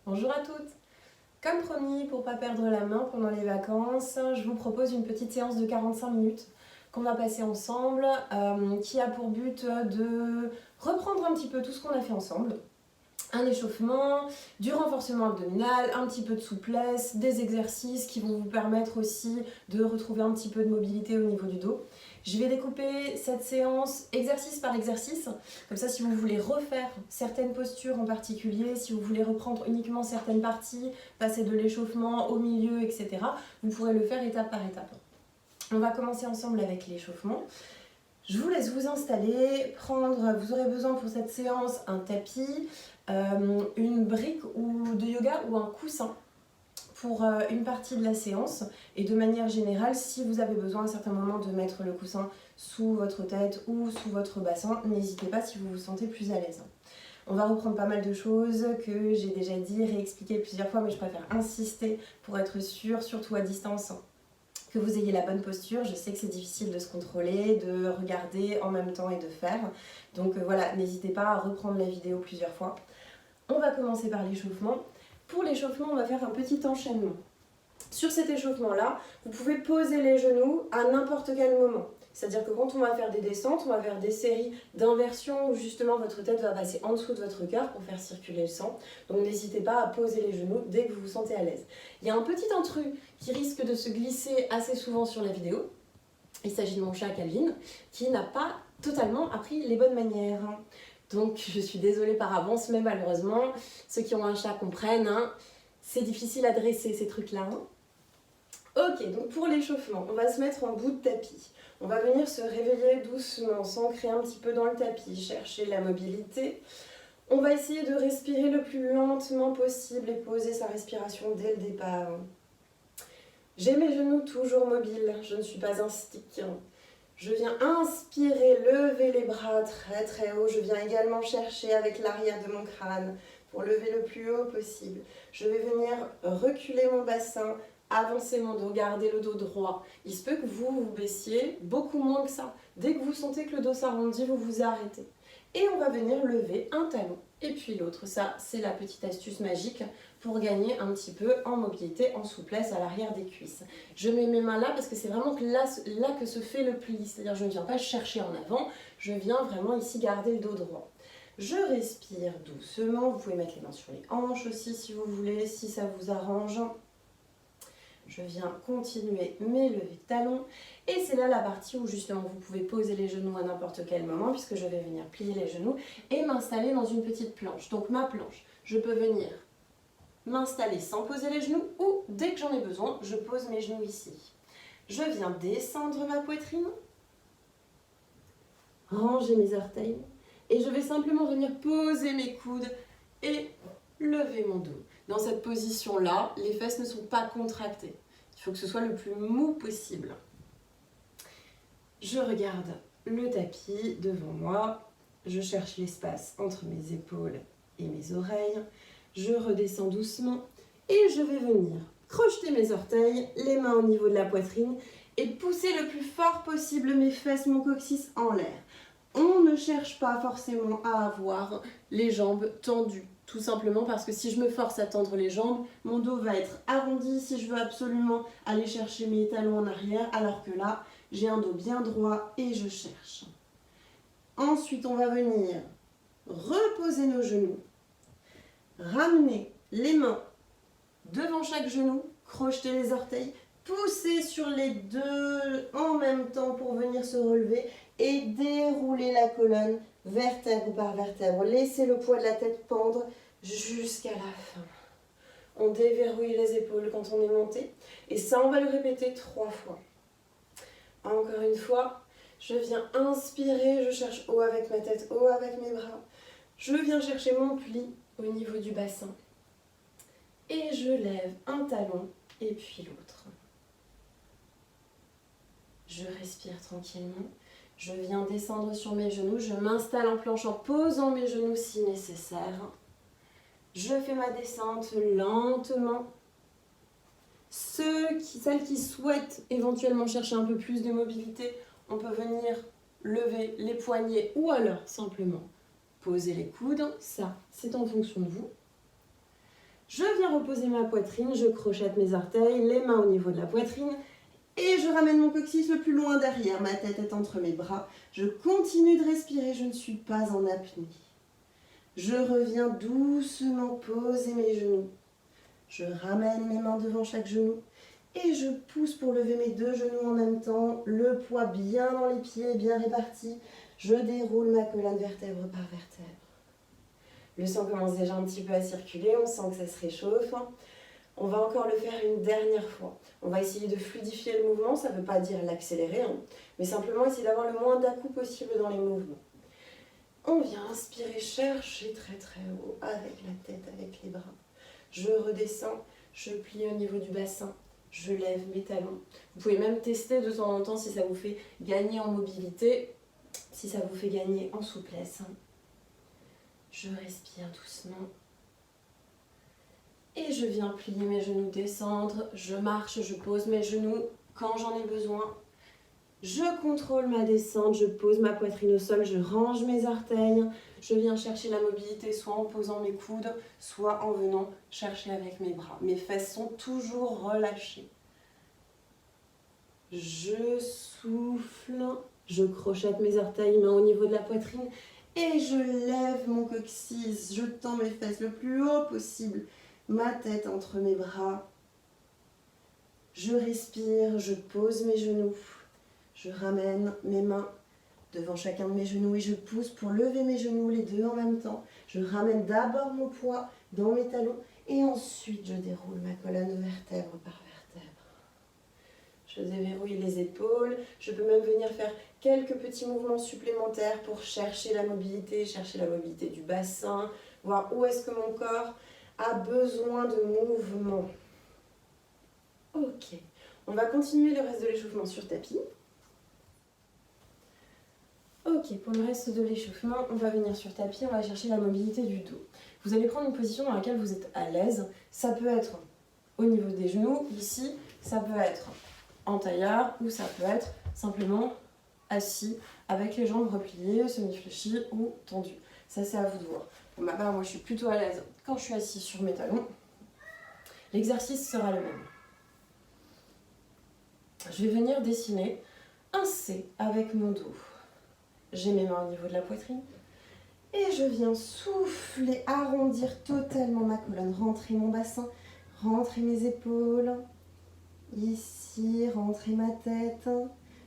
Bonjour à toutes. Comme promis, pour ne pas perdre la main pendant les vacances, je vous propose une petite séance de 45 minutes qu'on va passer ensemble, qui a pour but de reprendre un petit peu tout ce qu'on a fait ensemble. Un échauffement, du renforcement abdominal, un petit peu de souplesse, des exercices qui vont vous permettre aussi de retrouver un petit peu de mobilité au niveau du dos. Je vais découper cette séance exercice par exercice, comme ça si vous voulez refaire certaines postures en particulier, si vous voulez reprendre uniquement certaines parties, passer de l'échauffement au milieu, etc., vous pourrez le faire étape par étape. On va commencer ensemble avec l'échauffement. Je vous laisse vous installer, vous aurez besoin pour cette séance un tapis, une brique de yoga ou un coussin pour une partie de la séance. Et de manière générale, si vous avez besoin à un certain moment de mettre le coussin sous votre tête ou sous votre bassin, n'hésitez pas si vous vous sentez plus à l'aise. On va reprendre pas mal de choses que j'ai déjà dit, réexpliqué plusieurs fois, mais je préfère insister pour être sûre, surtout à distance, que vous ayez la bonne posture. Je sais que c'est difficile de se contrôler, de regarder en même temps et de faire. Donc voilà, n'hésitez pas à reprendre la vidéo plusieurs fois. On va commencer par l'échauffement. Pour l'échauffement, on va faire un petit enchaînement. Sur cet échauffement-là, vous pouvez poser les genoux à n'importe quel moment. C'est-à-dire que quand on va faire des descentes, on va faire des séries d'inversions où justement votre tête va passer en dessous de votre cœur pour faire circuler le sang. Donc n'hésitez pas à poser les genoux dès que vous vous sentez à l'aise. Il y a un petit intrus qui risque de se glisser assez souvent sur la vidéo. Il s'agit de mon chat Calvin qui n'a pas totalement appris les bonnes manières. Donc je suis désolée par avance, mais malheureusement, ceux qui ont un chat comprennent, c'est difficile à dresser ces trucs-là. Ok, donc pour l'échauffement, on va se mettre en bout de tapis. On va venir se réveiller doucement, s'ancrer un petit peu dans le tapis, chercher la mobilité. On va essayer de respirer le plus lentement possible et poser sa respiration dès le départ. J'ai mes genoux toujours mobiles, je ne suis pas un stick. Je viens inspirer, lever les bras très très haut. Je viens également chercher avec l'arrière de mon crâne pour lever le plus haut possible. Je vais venir reculer mon bassin, avancer mon dos, garder le dos droit. Il se peut que vous vous baissiez beaucoup moins que ça. Dès que vous sentez que le dos s'arrondit, vous vous arrêtez. Et on va venir lever un talon et puis l'autre. Ça, c'est la petite astuce magique pour gagner un petit peu en mobilité, en souplesse à l'arrière des cuisses. Je mets mes mains là parce que c'est vraiment là que se fait le pli. C'est-à-dire je ne viens pas chercher en avant, je viens vraiment ici garder le dos droit. Je respire doucement, vous pouvez mettre les mains sur les hanches aussi si vous voulez, si ça vous arrange. Je viens continuer mes levées de talons et c'est là la partie où justement vous pouvez poser les genoux à n'importe quel moment puisque je vais venir plier les genoux et m'installer dans une petite planche. Donc ma planche, je peux venir m'installer sans poser les genoux ou dès que j'en ai besoin, je pose mes genoux ici. Je viens descendre ma poitrine, ranger mes orteils et je vais simplement venir poser mes coudes et lever mon dos. Dans cette position-là, les fesses ne sont pas contractées. Il faut que ce soit le plus mou possible. Je regarde le tapis devant moi. Je cherche l'espace entre mes épaules et mes oreilles. Je redescends doucement et je vais venir crocheter mes orteils, les mains au niveau de la poitrine et pousser le plus fort possible mes fesses, mon coccyx en l'air. On ne cherche pas forcément à avoir les jambes tendues. Tout simplement parce que si je me force à tendre les jambes, mon dos va être arrondi si je veux absolument aller chercher mes talons en arrière, alors que là, j'ai un dos bien droit et je cherche. Ensuite, on va venir reposer nos genoux, ramener les mains devant chaque genou, crocheter les orteils, pousser sur les deux en même temps pour venir se relever et dérouler la colonne vertèbre par vertèbre. Laissez le poids de la tête pendre jusqu'à la fin. On déverrouille les épaules quand on est monté et ça on va le répéter 3 fois. Encore une fois, je viens inspirer, je cherche haut avec ma tête, haut avec mes bras. Je viens chercher mon pli au niveau du bassin. Et je lève un talon et puis l'autre. Je respire tranquillement. Je viens descendre sur mes genoux. Je m'installe en planche en posant mes genoux si nécessaire. Je fais ma descente lentement. Celles qui souhaitent éventuellement chercher un peu plus de mobilité, on peut venir lever les poignets ou alors simplement poser les coudes. Ça, c'est en fonction de vous. Je viens reposer ma poitrine, je crochette mes orteils, les mains au niveau de la poitrine et je ramène mon coccyx le plus loin derrière. Ma tête est entre mes bras. Je continue de respirer, je ne suis pas en apnée. Je reviens doucement poser mes genoux. Je ramène mes mains devant chaque genou et je pousse pour lever mes deux genoux en même temps. Le poids bien dans les pieds, bien réparti. Je déroule ma colonne vertèbre par vertèbre. Le sang commence déjà un petit peu à circuler, on sent que ça se réchauffe. On va encore le faire une dernière fois. On va essayer de fluidifier le mouvement, ça ne veut pas dire l'accélérer, mais simplement essayer d'avoir le moins d'à-coups possible dans les mouvements. On vient inspirer, chercher très très haut, avec la tête, avec les bras. Je redescends, je plie au niveau du bassin, je lève mes talons. Vous pouvez même tester de temps en temps si ça vous fait gagner en mobilité, si ça vous fait gagner en souplesse. Je respire doucement. Et je viens plier mes genoux, descendre. Je marche, je pose mes genoux quand j'en ai besoin. Je contrôle ma descente, je pose ma poitrine au sol, je range mes orteils. Je viens chercher la mobilité soit en posant mes coudes, soit en venant chercher avec mes bras. Mes fesses sont toujours relâchées. Je souffle, je crochette mes orteils, mains au niveau de la poitrine. Et je lève mon coccyx, je tends mes fesses le plus haut possible, ma tête entre mes bras. Je respire, je pose mes genoux, je ramène mes mains devant chacun de mes genoux et je pousse pour lever mes genoux, les deux en même temps. Je ramène d'abord mon poids dans mes talons et ensuite je déroule ma colonne vertèbre par vertèbre. Je déverrouille les épaules, je peux même venir faire quelques petits mouvements supplémentaires pour chercher la mobilité du bassin, voir où est-ce que mon corps a besoin de mouvement. Ok, on va continuer le reste de l'échauffement sur tapis. Ok, pour le reste de l'échauffement, on va venir sur tapis, on va chercher la mobilité du dos. Vous allez prendre une position dans laquelle vous êtes à l'aise. Ça peut être au niveau des genoux, ici, ça peut être en taillard ou ça peut être simplement assis avec les jambes repliées, semi-fléchies ou tendues. Ça, c'est à vous de voir. Pour ma part, moi, je suis plutôt à l'aise quand je suis assise sur mes talons. L'exercice sera le même. Je vais venir dessiner un C avec mon dos. J'ai mes mains au niveau de la poitrine. Et je viens souffler, arrondir totalement ma colonne, rentrer mon bassin, rentrer mes épaules. Ici, rentrer ma tête.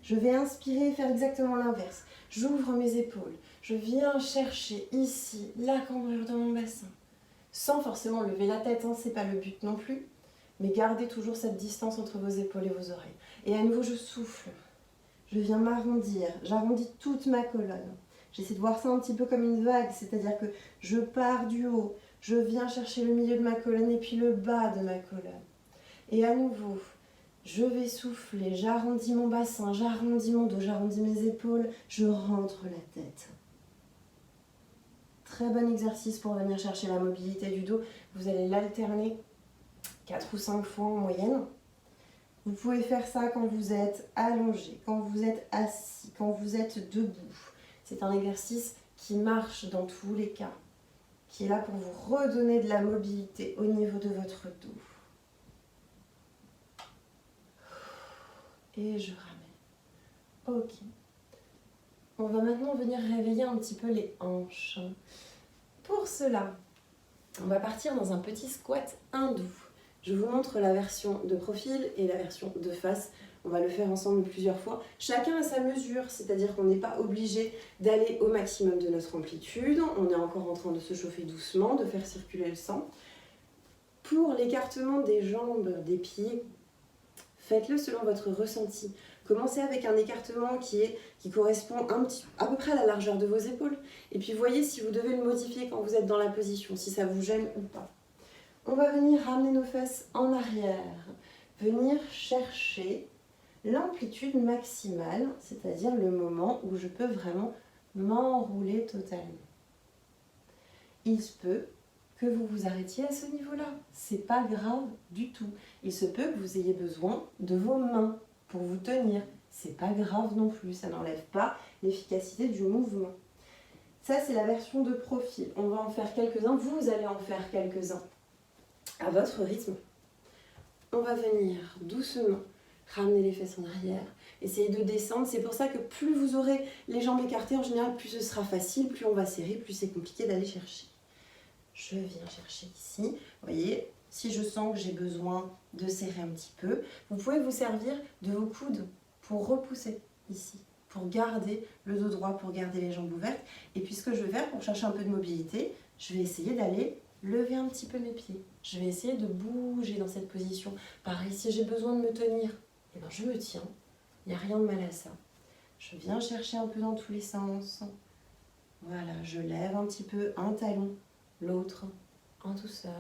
Je vais inspirer et faire exactement l'inverse. J'ouvre mes épaules. Je viens chercher ici la cambrure de mon bassin. Sans forcément lever la tête, ce n'est pas le but non plus. Mais gardez toujours cette distance entre vos épaules et vos oreilles. Et à nouveau, je souffle. Je viens m'arrondir. J'arrondis toute ma colonne. J'essaie de voir ça un petit peu comme une vague, c'est-à-dire que je pars du haut. Je viens chercher le milieu de ma colonne et puis le bas de ma colonne. Et à nouveau, je vais souffler, j'arrondis mon bassin, j'arrondis mon dos, j'arrondis mes épaules, je rentre la tête. Très bon exercice pour venir chercher la mobilité du dos. Vous allez l'alterner 4 ou 5 fois en moyenne. Vous pouvez faire ça quand vous êtes allongé, quand vous êtes assis, quand vous êtes debout. C'est un exercice qui marche dans tous les cas, qui est là pour vous redonner de la mobilité au niveau de votre dos. Et je ramène. Ok. On va maintenant venir réveiller un petit peu les hanches. Pour cela, on va partir dans un petit squat hindou. Je vous montre la version de profil et la version de face. On va le faire ensemble plusieurs fois. Chacun à sa mesure, c'est-à-dire qu'on n'est pas obligé d'aller au maximum de notre amplitude. On est encore en train de se chauffer doucement, de faire circuler le sang. Pour l'écartement des jambes, des pieds, faites-le selon votre ressenti. Commencez avec un écartement qui correspond à peu près à la largeur de vos épaules. Et puis voyez si vous devez le modifier quand vous êtes dans la position, si ça vous gêne ou pas. On va venir ramener nos fesses en arrière. Venir chercher l'amplitude maximale, c'est-à-dire le moment où je peux vraiment m'enrouler totalement. Il se peut que vous vous arrêtiez à ce niveau-là. C'est pas grave du tout. Il se peut que vous ayez besoin de vos mains pour vous tenir. C'est pas grave non plus. Ça n'enlève pas l'efficacité du mouvement. Ça, c'est la version de profil. On va en faire quelques-uns. Vous allez en faire quelques-uns à votre rythme. On va venir doucement ramener les fesses en arrière, essayer de descendre. C'est pour ça que plus vous aurez les jambes écartées, en général, plus ce sera facile, plus on va serrer, plus c'est compliqué d'aller chercher. Je viens chercher ici. Vous voyez, si je sens que j'ai besoin de serrer un petit peu, vous pouvez vous servir de vos coudes pour repousser ici, pour garder le dos droit, pour garder les jambes ouvertes. Et puis ce que je vais faire pour chercher un peu de mobilité, je vais essayer d'aller lever un petit peu mes pieds. Je vais essayer de bouger dans cette position. Pareil, si j'ai besoin de me tenir, eh ben je me tiens. Il n'y a rien de mal à ça. Je viens chercher un peu dans tous les sens. Voilà, je lève un petit peu un talon, l'autre, en douceur.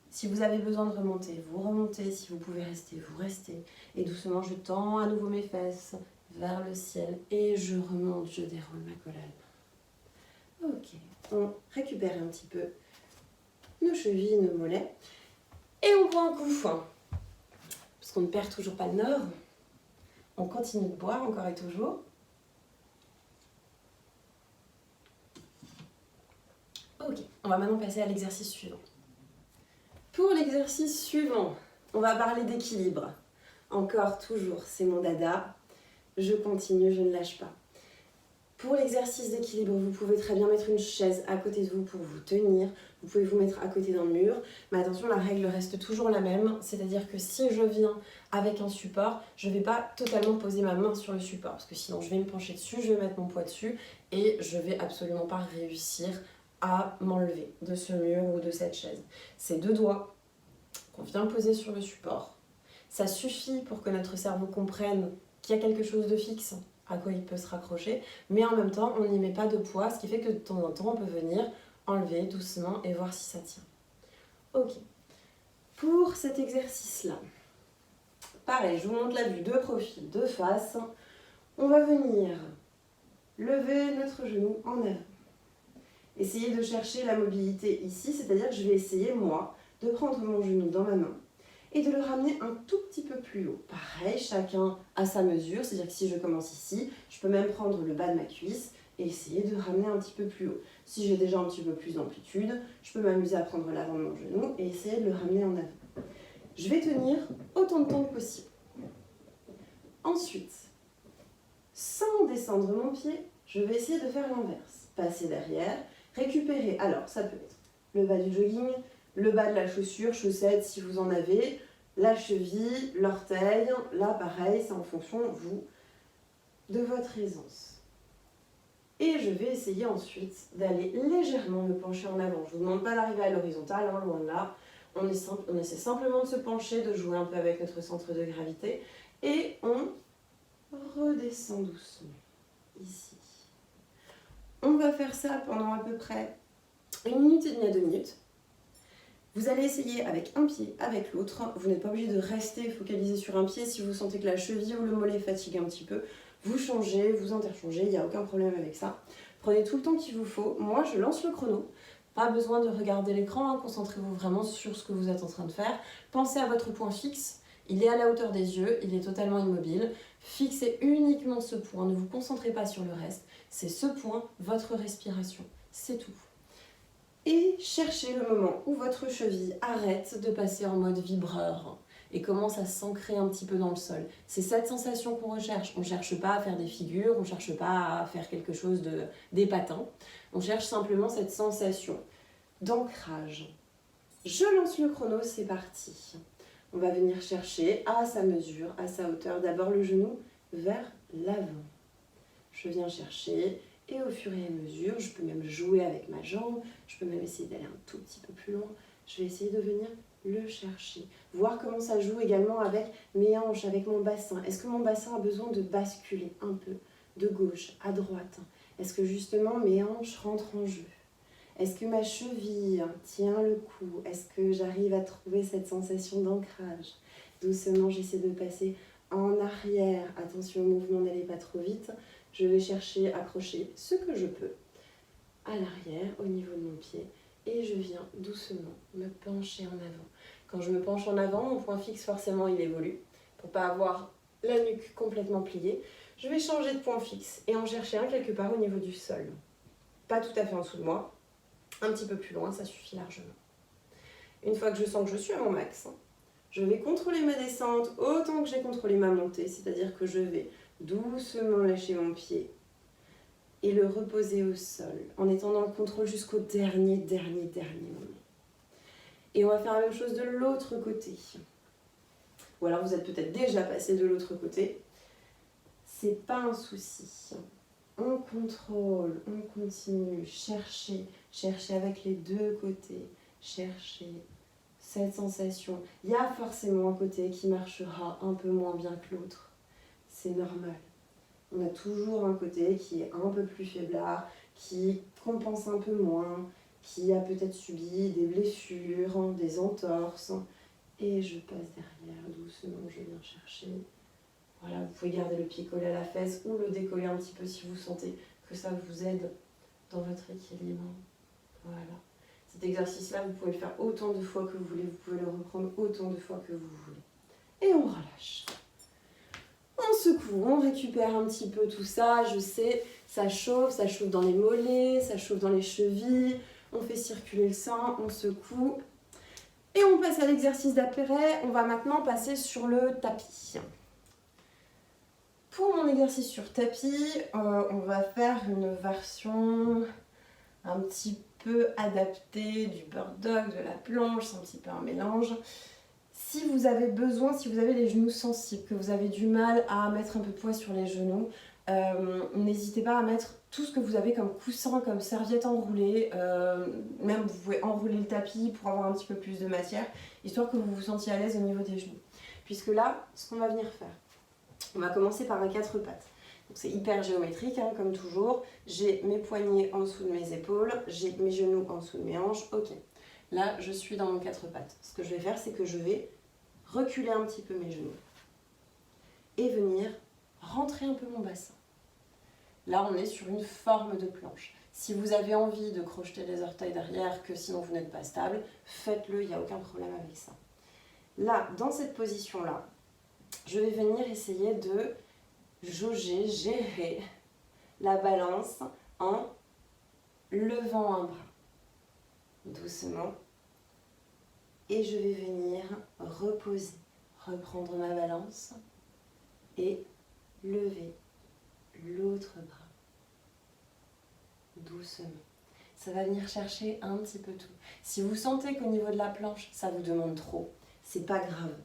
Si vous avez besoin de remonter, vous remontez. Si vous pouvez rester, vous restez. Et doucement, je tends à nouveau mes fesses vers le ciel et je remonte, je déroule ma colonne. Ok, on récupère un petit peu nos chevilles, nos mollets. Et on boit un coup. Parce qu'on ne perd toujours pas le nord. On continue de boire encore et toujours. Ok, on va maintenant passer à l'exercice suivant. Pour l'exercice suivant, on va parler d'équilibre. Encore, toujours, c'est mon dada. Je continue, je ne lâche pas. Pour l'exercice d'équilibre, vous pouvez très bien mettre une chaise à côté de vous pour vous tenir. Vous pouvez vous mettre à côté d'un mur. Mais attention, la règle reste toujours la même. C'est-à-dire que si je viens avec un support, je ne vais pas totalement poser ma main sur le support. Parce que sinon, je vais me pencher dessus, je vais mettre mon poids dessus. Et je ne vais absolument pas réussir à m'enlever de ce mur ou de cette chaise. C'est deux doigts qu'on vient poser sur le support. Ça suffit pour que notre cerveau comprenne qu'il y a quelque chose de fixe à quoi il peut se raccrocher, mais en même temps, on n'y met pas de poids, ce qui fait que de temps en temps, on peut venir enlever doucement et voir si ça tient. Ok. Pour cet exercice-là, pareil, je vous montre la vue de profil, de face. On va venir lever notre genou en avant. Essayez de chercher la mobilité ici, c'est-à-dire que je vais essayer, moi, de prendre mon genou dans ma main et de le ramener un tout petit peu plus haut. Pareil, chacun à sa mesure, c'est-à-dire que si je commence ici, je peux même prendre le bas de ma cuisse et essayer de ramener un petit peu plus haut. Si j'ai déjà un petit peu plus d'amplitude, je peux m'amuser à prendre l'avant de mon genou et essayer de le ramener en avant. Je vais tenir autant de temps que possible. Ensuite, sans descendre mon pied, je vais essayer de faire l'inverse. Passer derrière, récupérer. Alors, ça peut être le bas du jogging, le bas de la chaussure, chaussette si vous en avez, la cheville, l'orteil. Là, pareil, c'est en fonction, vous, de votre aisance. Et je vais essayer ensuite d'aller légèrement me pencher en avant. Je ne vous demande pas d'arriver à l'horizontale, hein, loin de là. On essaie simplement de se pencher, de jouer un peu avec notre centre de gravité. Et on redescend doucement, ici. On va faire ça pendant à peu près 1 minute et demie à 2 minutes. Vous allez essayer avec un pied, avec l'autre. Vous n'êtes pas obligé de rester focalisé sur un pied. Si vous sentez que la cheville ou le mollet fatigue un petit peu, vous changez, vous interchangez, il n'y a aucun problème avec ça. Prenez tout le temps qu'il vous faut. Moi, je lance le chrono. Pas besoin de regarder l'écran, hein. Concentrez-vous vraiment sur ce que vous êtes en train de faire. Pensez à votre point fixe. Il est à la hauteur des yeux, il est totalement immobile. Fixez uniquement ce point, ne vous concentrez pas sur le reste. C'est ce point, votre respiration. C'est tout. Et cherchez le moment où votre cheville arrête de passer en mode vibreur et commence à s'ancrer un petit peu dans le sol. C'est cette sensation qu'on recherche. On ne cherche pas à faire des figures, on ne cherche pas à faire quelque chose d'épatant. On cherche simplement cette sensation d'ancrage. Je lance le chrono, c'est parti. On va venir chercher à sa mesure, à sa hauteur, d'abord le genou vers l'avant. Je viens chercher. Et au fur et à mesure, je peux même jouer avec ma jambe, je peux même essayer d'aller un tout petit peu plus loin. Je vais essayer de venir le chercher. Voir comment ça joue également avec mes hanches, avec mon bassin. Est-ce que mon bassin a besoin de basculer un peu de gauche à droite? Est-ce que justement mes hanches rentrent en jeu? Est-ce que ma cheville tient le coup? Est-ce que j'arrive à trouver cette sensation d'ancrage? Doucement, j'essaie de passer en arrière. Attention au mouvement, n'allez pas trop vite. Je vais chercher, accrocher ce que je peux à l'arrière, au niveau de mon pied. Et je viens doucement me pencher en avant. Quand je me penche en avant, mon point fixe, forcément, il évolue. Pour ne pas avoir la nuque complètement pliée, je vais changer de point fixe et en chercher un quelque part au niveau du sol. Pas tout à fait en dessous de moi, un petit peu plus loin, ça suffit largement. Une fois que je sens que je suis à mon max, je vais contrôler ma descente autant que j'ai contrôlé ma montée, c'est-à-dire que je vais doucement lâcher mon pied et le reposer au sol en étant dans le contrôle jusqu'au dernier moment. Et on va faire la même chose de l'autre côté. Ou alors vous êtes peut-être déjà passé de l'autre côté. C'est pas un souci. On contrôle, on continue, cherchez avec les deux côtés, cherchez cette sensation. Il y a forcément un côté qui marchera un peu moins bien que l'autre. C'est normal. On a toujours un côté qui est un peu plus faiblard, qui compense un peu moins, qui a peut-être subi des blessures, des entorses. Et je passe derrière doucement, je viens chercher. Voilà, vous pouvez garder le pied collé à la fesse ou le décoller un petit peu si vous sentez que ça vous aide dans votre équilibre. Voilà. Cet exercice-là, vous pouvez le faire autant de fois que vous voulez, vous pouvez le reprendre autant de fois que vous voulez. Et on relâche. On secoue, on récupère un petit peu tout ça, je sais, ça chauffe dans les mollets, ça chauffe dans les chevilles, on fait circuler le sang, on secoue. Et on passe à l'exercice d'après, on va maintenant passer sur le tapis. Pour mon exercice sur tapis, on va faire une version un petit peu adaptée du bird dog, de la planche, c'est un petit peu un mélange. Si vous avez besoin, si vous avez les genoux sensibles, que vous avez du mal à mettre un peu de poids sur les genoux, n'hésitez pas à mettre tout ce que vous avez comme coussin, comme serviette enroulée. Même vous pouvez enrouler le tapis pour avoir un petit peu plus de matière, histoire que vous vous sentiez à l'aise au niveau des genoux. Puisque là, ce qu'on va venir faire, on va commencer par un 4 pattes. C'est hyper géométrique, hein, comme toujours. J'ai mes poignets en dessous de mes épaules, j'ai mes genoux en dessous de mes hanches. Ok, là, je suis dans mon 4 pattes. Ce que je vais faire, c'est que je vais reculer un petit peu mes genoux et venir rentrer un peu mon bassin. Là, on est sur une forme de planche. Si vous avez envie de crocheter les orteils derrière, que sinon vous n'êtes pas stable, faites-le, il n'y a aucun problème avec ça. Là, dans cette position-là, je vais venir essayer de jauger, gérer la balance en levant un bras doucement et je vais venir reposer, reprendre ma balance et lever l'autre bras doucement. Ça va venir chercher un petit peu tout. Si vous sentez qu'au niveau de la planche, ça vous demande trop, c'est pas grave.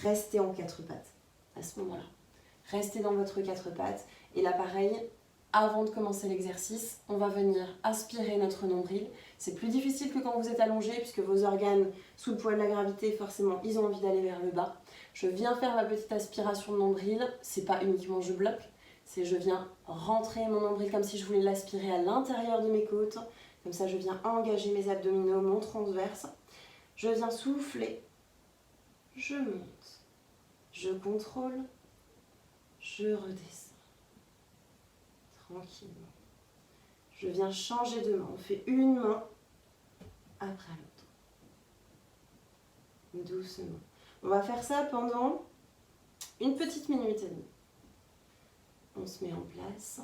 Restez en 4 pattes à ce moment-là. Restez dans votre 4 pattes. Et là, pareil, avant de commencer l'exercice, on va venir aspirer notre nombril. C'est plus difficile que quand vous êtes allongé, puisque vos organes, sous le poids de la gravité, forcément, ils ont envie d'aller vers le bas. Je viens faire ma petite aspiration de nombril. C'est pas uniquement je bloque, c'est je viens rentrer mon nombril comme si je voulais l'aspirer à l'intérieur de mes côtes. Comme ça, je viens engager mes abdominaux, mon transverse. Je viens souffler. Je monte. Je contrôle. Je redescends. Tranquillement. Je viens changer de main. On fait une main après l'autre. Doucement. On va faire ça pendant une petite minute et demie. On se met en place.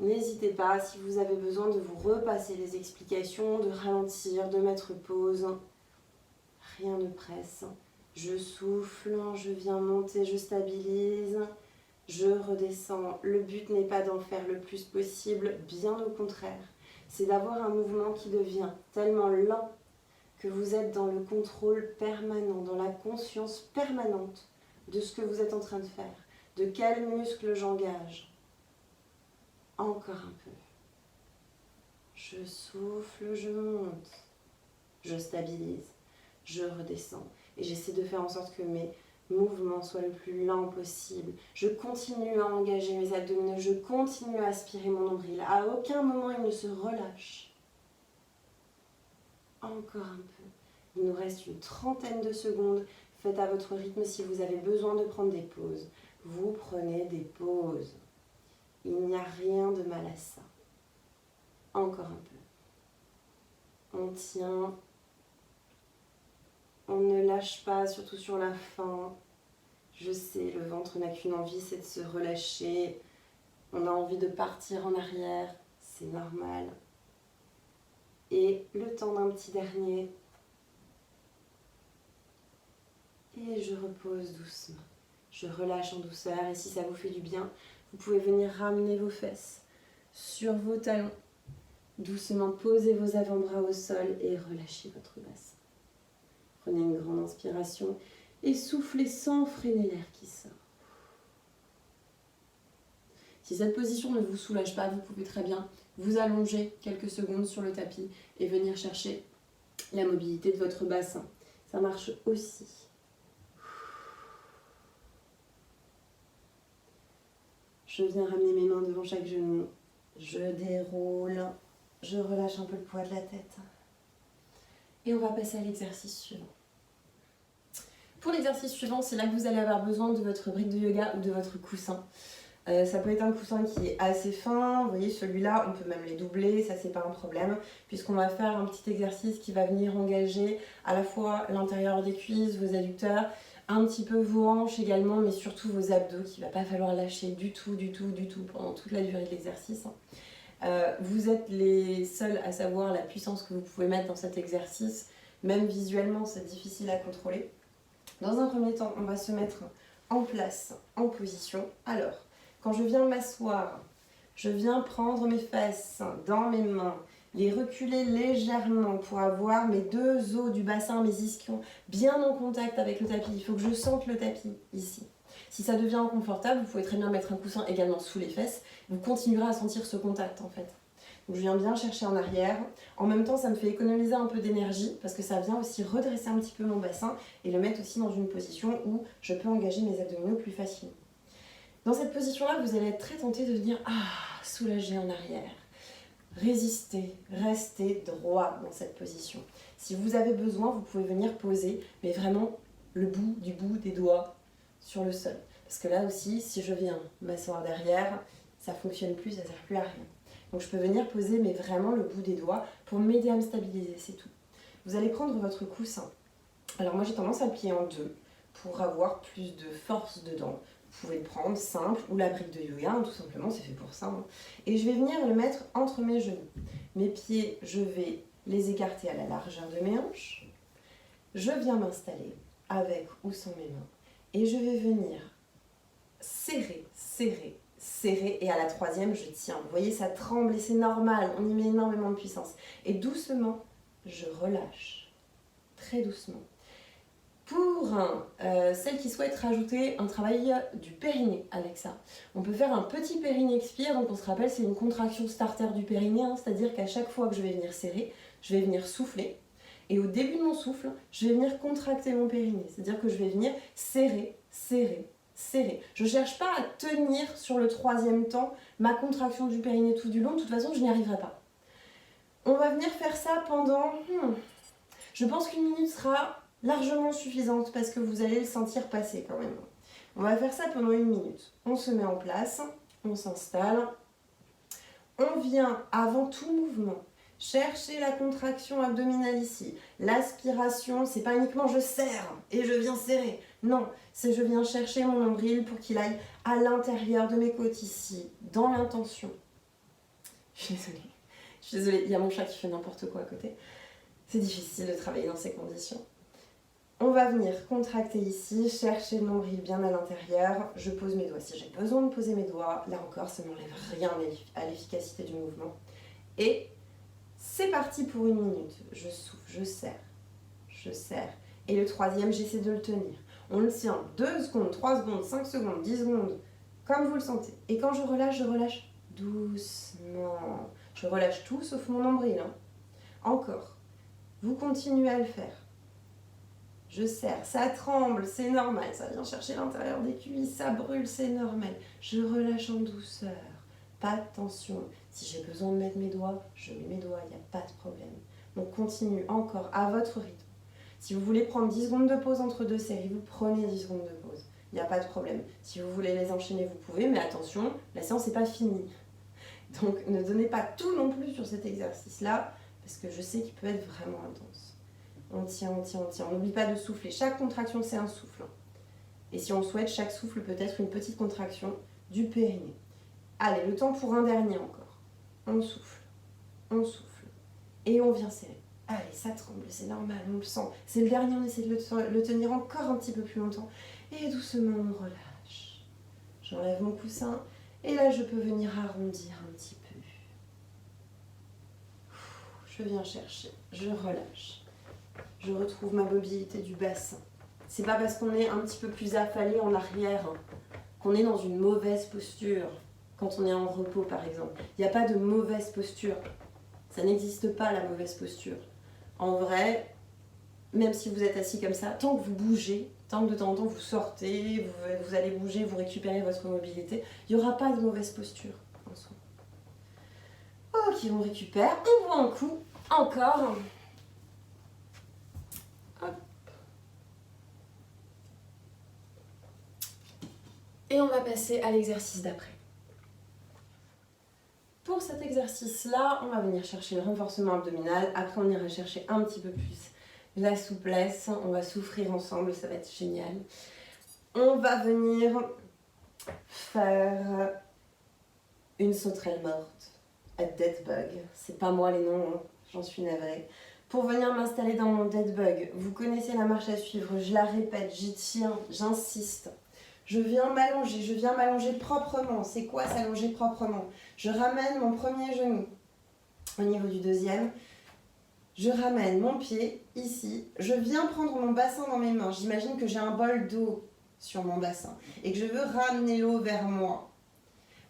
N'hésitez pas, si vous avez besoin de vous repasser les explications, de ralentir, de mettre pause. Rien ne presse. Je souffle, je viens monter, je stabilise. Je redescends. Le but n'est pas d'en faire le plus possible, bien au contraire. C'est d'avoir un mouvement qui devient tellement lent que vous êtes dans le contrôle permanent, dans la conscience permanente de ce que vous êtes en train de faire, de quels muscles j'engage. Encore un peu. Je souffle, je monte, je stabilise, je redescends. Et j'essaie de faire en sorte que mes mouvements soient le plus lents possible. Je continue à engager mes abdominaux, je continue à aspirer mon nombril. À aucun moment il ne se relâche. Encore un peu. Il nous reste une trentaine de secondes. Faites à votre rythme si vous avez besoin de prendre des pauses. Vous prenez des pauses. Il n'y a rien de mal à ça. Encore un peu. On tient. On ne lâche pas, surtout sur la fin. Je sais, le ventre n'a qu'une envie, c'est de se relâcher. On a envie de partir en arrière, c'est normal. Et le temps d'un petit dernier. et je repose doucement. Je relâche en douceur et si ça vous fait du bien, vous pouvez venir ramener vos fesses sur vos talons. Doucement posez vos avant-bras au sol et relâchez votre bassin. Prenez une grande inspiration et soufflez sans freiner l'air qui sort. Si cette position ne vous soulage pas, vous pouvez très bien vous allonger quelques secondes sur le tapis et venir chercher la mobilité de votre bassin. Ça marche aussi. Je viens ramener mes mains devant chaque genou. Je déroule. Je relâche un peu le poids de la tête. Et on va passer à l'exercice suivant. Pour l'exercice suivant, c'est là que vous allez avoir besoin de votre brique de yoga ou de votre coussin. Ça peut être un coussin qui est assez fin, vous voyez celui-là, on peut même les doubler, ça c'est pas un problème, puisqu'on va faire un petit exercice qui va venir engager à la fois l'intérieur des cuisses, vos adducteurs, un petit peu vos hanches également, mais surtout vos abdos qu'il va pas falloir lâcher du tout pendant toute la durée de l'exercice. Vous êtes les seuls à savoir la puissance que vous pouvez mettre dans cet exercice, même visuellement c'est difficile à contrôler. Dans un premier temps, on va se mettre en place, en position. Alors, quand je viens m'asseoir, je viens prendre mes fesses dans mes mains, les reculer légèrement pour avoir mes deux os du bassin, mes ischions bien en contact avec le tapis. Il faut que je sente le tapis ici. Si ça devient inconfortable, vous pouvez très bien mettre un coussin également sous les fesses. Vous continuerez à sentir ce contact en fait. Donc je viens bien chercher en arrière. En même temps, ça me fait économiser un peu d'énergie parce que ça vient aussi redresser un petit peu mon bassin et le mettre aussi dans une position où je peux engager mes abdominaux plus facilement. Dans cette position-là, vous allez être très tenté de venir soulager en arrière. Résistez, restez droit dans cette position. Si vous avez besoin, vous pouvez venir poser, mais vraiment le bout des doigts sur le sol. Parce que là aussi, si je viens m'asseoir derrière, ça ne fonctionne plus, ça ne sert plus à rien. Donc je peux venir poser, mais vraiment le bout des doigts pour m'aider à me stabiliser, c'est tout. Vous allez prendre votre coussin. Alors moi j'ai tendance à le plier en deux pour avoir plus de force dedans. Vous pouvez le prendre simple ou la brique de yoga, tout simplement, c'est fait pour ça. Et je vais venir le mettre entre mes genoux. Mes pieds, je vais les écarter à la largeur de mes hanches. Je viens m'installer avec ou sans mes mains. Et je vais venir serrer, serrer, serrer. Et à la troisième, je tiens. Vous voyez, ça tremble et c'est normal. On y met énormément de puissance. Et doucement, je relâche. Très doucement. Pour celles qui souhaitent rajouter un travail du périnée avec ça, on peut faire un petit périnée expire. Donc on se rappelle, c'est une contraction starter du périnée. C'est-à-dire qu'à chaque fois que je vais venir serrer, je vais venir souffler. Et au début de mon souffle, je vais venir contracter mon périnée. C'est-à-dire que je vais venir serrer, serrer, serrer. Je ne cherche pas à tenir sur le troisième temps ma contraction du périnée tout du long. De toute façon, je n'y arriverai pas. On va venir faire ça pendant... Je pense qu'une minute sera largement suffisante parce que vous allez le sentir passer quand même. On va faire ça pendant une minute. On se met en place, on s'installe. On vient avant tout mouvement chercher la contraction abdominale ici. L'aspiration, c'est pas uniquement je serre et je viens serrer. Non, c'est je viens chercher mon nombril pour qu'il aille à l'intérieur de mes côtes ici, dans l'intention. Je suis désolée, il y a mon chat qui fait n'importe quoi à côté. C'est difficile de travailler dans ces conditions. On va venir contracter ici, chercher le nombril bien à l'intérieur. Je pose mes doigts. Si j'ai besoin de poser mes doigts, là encore, ça n'enlève rien à l'efficacité du mouvement. Et c'est parti pour une minute. Je souffle, je serre, je serre. Et le troisième, j'essaie de le tenir. On le tient 2 secondes, 3 secondes, 5 secondes, 10 secondes, comme vous le sentez. Et quand je relâche doucement. Je relâche tout sauf mon nombril. Encore. Vous continuez à le faire. Je serre, ça tremble, c'est normal. Ça vient chercher l'intérieur des cuisses, ça brûle, c'est normal. Je relâche en douceur. Pas de tension. Si j'ai besoin de mettre mes doigts, je mets mes doigts, il n'y a pas de problème. Donc continue encore à votre rythme. Si vous voulez prendre 10 secondes de pause entre deux séries, vous prenez 10 secondes de pause. Il n'y a pas de problème. Si vous voulez les enchaîner, vous pouvez, mais attention, la séance n'est pas finie. Donc ne donnez pas tout non plus sur cet exercice-là, parce que je sais qu'il peut être vraiment intense. On tient, on tient, on tient. On n'oublie pas de souffler. Chaque contraction, c'est un souffle. Et si on souhaite, chaque souffle peut être une petite contraction du périnée. Allez, le temps pour un dernier encore. On souffle, et on vient serrer. Allez, ça tremble, c'est normal, on le sent. C'est le dernier, on essaie de le tenir encore un petit peu plus longtemps. Et doucement, on relâche. J'enlève mon coussin. Et là, je peux venir arrondir un petit peu. Je viens chercher, je relâche. Je retrouve ma mobilité du bassin. C'est pas parce qu'on est un petit peu plus affalé en arrière qu'on est dans une mauvaise posture. Quand on est en repos, par exemple. Il n'y a pas de mauvaise posture. Ça n'existe pas, la mauvaise posture. En vrai, même si vous êtes assis comme ça, tant que vous bougez, tant que de temps en temps vous sortez, vous allez bouger, vous récupérez votre mobilité, il n'y aura pas de mauvaise posture en soi. Ok, on récupère, on boit un coup, encore. Hop. Et on va passer à l'exercice d'après. Pour cet exercice-là, on va venir chercher le renforcement abdominal. Après, on ira chercher un petit peu plus la souplesse. On va souffrir ensemble, ça va être génial. On va venir faire une sauterelle morte, a dead bug. C'est pas moi les noms, hein. J'en suis navrée. Pour venir m'installer dans mon dead bug, vous connaissez la marche à suivre, je la répète, j'y tiens, j'insiste. Je viens m'allonger proprement. C'est quoi s'allonger proprement? Je ramène mon premier genou au niveau du deuxième. Je ramène mon pied ici. Je viens prendre mon bassin dans mes mains. J'imagine que j'ai un bol d'eau sur mon bassin et que je veux ramener l'eau vers moi.